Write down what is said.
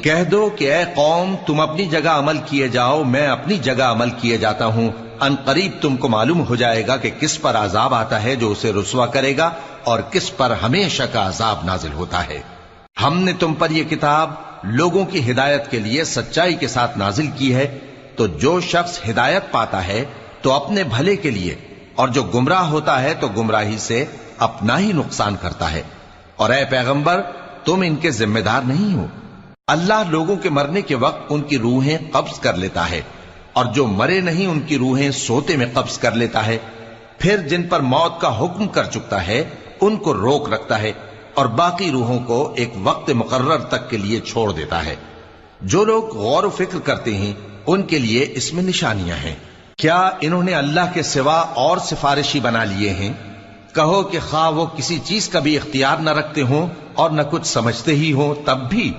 कह दो कि ए कौम, तुम अपनी जगह अमल किए जाओ, मैं अपनी जगह अमल किए जाता हूं। अनकरीब तुमको मालूम हो जाएगा कि किस पर अजाब आता है जो उसे रुस्वा करेगा और किस पर हमेशा का अजाब नाजिल होता है। हमने तुम पर यह किताब लोगों की हिदायत के लिए सच्चाई के साथ नाजिल की है, तो जो शख्स हिदायत पाता है तो अपने भले के लिए, और जो गुमराह होता है तो गुमराही से अपना ही नुकसान करता है। और ए पैगंबर, तुम इनके जिम्मेदार नहीं हो। अल्लाह लोगों के मरने के वक्त उनकी रूहें कब्ज कर लेता है, और जो मरे नहीं उनकी रूहें सोते में कब्ज कर लेता है। फिर जिन पर मौत का हुक्म कर चुकता है उनको रोक रखता है, और बाकी रूहों को एक वक्त मुकर्रर तक के लिए छोड़ देता है। जो लोग गौर फिक्र करते हैं उनके लिए इसमें निशानियां हैं। क्या इन्होंने अल्लाह के सिवा और सिफारिशी बना लिए हैं? कहो कि खा वो किसी चीज का भी इख्तियार न रखते हों और न कुछ समझते ही हों, तब भी